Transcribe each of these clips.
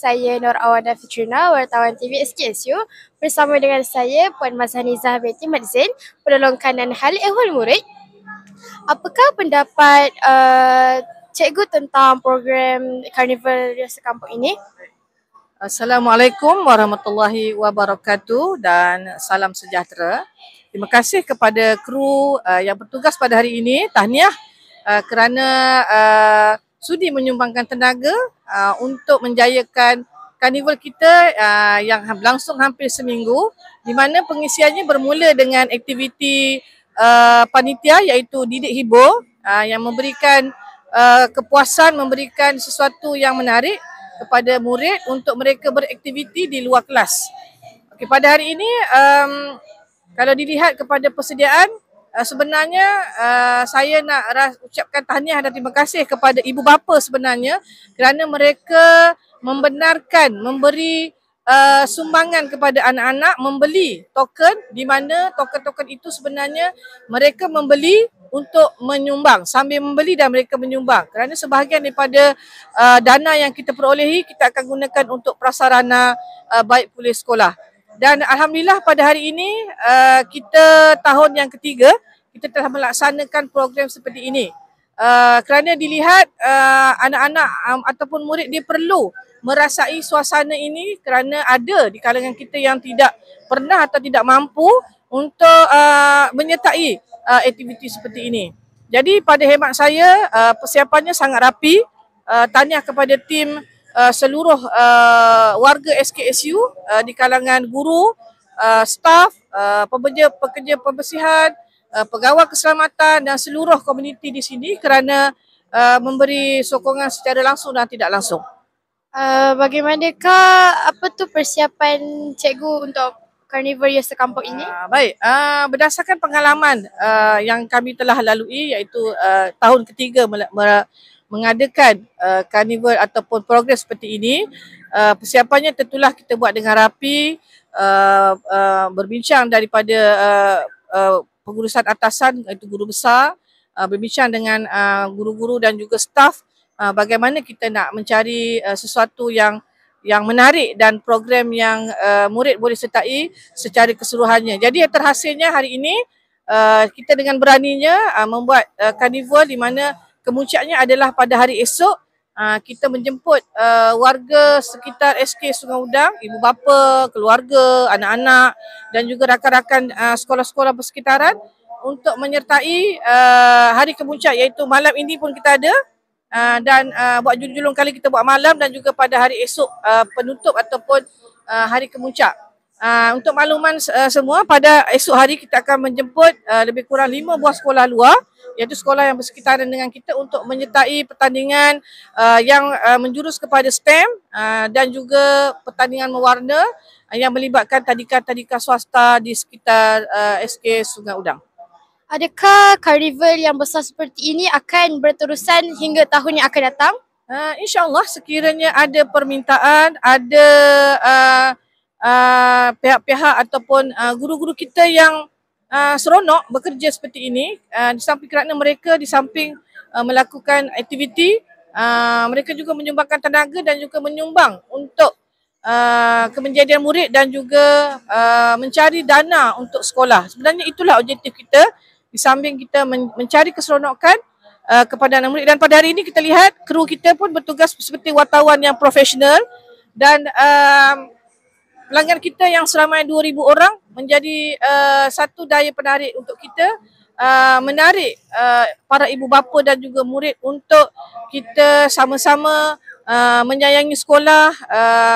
saya Nur Awana Fitrina, wartawan TV SKSU. Bersama dengan saya Puan Mazhanizah binti Madzin, penolong kanan Hal Ehwal Murid. Apakah pendapat cikgu tentang program Karnival Rias Sekampung ini? Assalamualaikum warahmatullahi wabarakatuh dan salam sejahtera. Terima kasih kepada kru yang bertugas pada hari ini. Tahniah kerana sudi menyumbangkan tenaga untuk menjayakan karnival kita yang berlangsung hampir seminggu, di mana pengisiannya bermula dengan aktiviti panitia iaitu didik hibur yang memberikan kepuasan, memberikan sesuatu yang menarik kepada murid untuk mereka beraktiviti di luar kelas. Okay, pada hari ini kalau dilihat kepada persediaan, sebenarnya saya nak ucapkan tahniah dan terima kasih kepada ibu bapa sebenarnya kerana mereka membenarkan memberi sumbangan kepada anak-anak, membeli token, di mana token-token itu sebenarnya mereka membeli untuk menyumbang, sambil membeli dan mereka menyumbang, kerana sebahagian daripada dana yang kita perolehi kita akan gunakan untuk prasarana baik pulih sekolah. Dan alhamdulillah pada hari ini kita tahun yang ketiga kita telah melaksanakan program seperti ini. Kerana dilihat anak-anak ataupun murid dia perlu merasai suasana ini kerana ada di kalangan kita yang tidak pernah atau tidak mampu untuk menyertai aktiviti seperti ini. Jadi pada hemat saya persiapannya sangat rapi. Tahniah kepada tim seluruh warga SKSU di kalangan guru, staf, pekerja pembersihan, pegawai keselamatan dan seluruh komuniti di sini kerana memberi sokongan secara langsung dan tidak langsung. Bagaimanakah persiapan cikgu untuk Karnival Rias Sekampung ini? Baik, berdasarkan pengalaman yang kami telah lalui iaitu tahun ketiga mengadakan karnival ataupun program seperti ini, persiapannya tentulah kita buat dengan rapi, berbincang daripada pengurusan atasan iaitu guru besar, berbincang dengan guru-guru dan juga staf bagaimana kita nak mencari sesuatu yang menarik dan program yang murid boleh sertai secara keseluruhannya. Jadi terhasilnya hari ini kita dengan beraninya membuat karnival di mana kemuncaknya adalah pada hari esok. Kita menjemput warga sekitar SK Sungai Udang, ibu bapa, keluarga, anak-anak dan juga rakan-rakan sekolah-sekolah persekitaran untuk menyertai hari kemuncak iaitu malam ini pun kita ada. Dan buat julung kali kita buat malam dan juga pada hari esok penutup ataupun hari kemuncak. Untuk makluman semua, pada esok hari kita akan menjemput lebih kurang 5 buah sekolah luar, iaitu sekolah yang bersekitaran dengan kita untuk menyertai pertandingan yang menjurus kepada STEM dan juga pertandingan mewarna yang melibatkan tadika-tadika swasta di sekitar SK Sungai Udang. Adakah karnival yang besar seperti ini akan berterusan hingga tahun yang akan datang? InsyaAllah sekiranya ada permintaan, ada pihak-pihak ataupun guru-guru kita yang seronok bekerja seperti ini, di samping kerana mereka di samping melakukan aktiviti, mereka juga menyumbangkan tenaga dan juga menyumbang untuk kemenjadian murid dan juga mencari dana untuk sekolah. Sebenarnya itulah objektif kita, di samping kita mencari keseronokan kepada anak murid. Dan pada hari ini kita lihat kru kita pun bertugas seperti wartawan yang profesional dan pelanggan kita yang seramai 2,000 orang menjadi satu daya penarik untuk kita, menarik para ibu bapa dan juga murid untuk kita sama-sama menyayangi sekolah,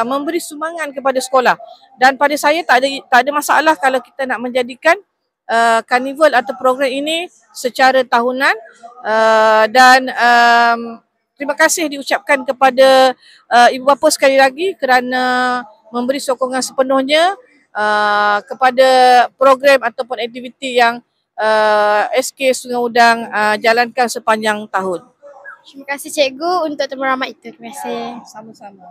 memberi sumbangan kepada sekolah. Dan pada saya tak ada masalah kalau kita nak menjadikan karnival atau program ini secara tahunan, dan terima kasih diucapkan kepada ibu bapa sekali lagi kerana memberi sokongan sepenuhnya kepada program ataupun aktiviti yang SK Sungai Udang jalankan sepanjang tahun. Terima kasih cikgu untuk temu ramai itu. Terima kasih. Sama-sama.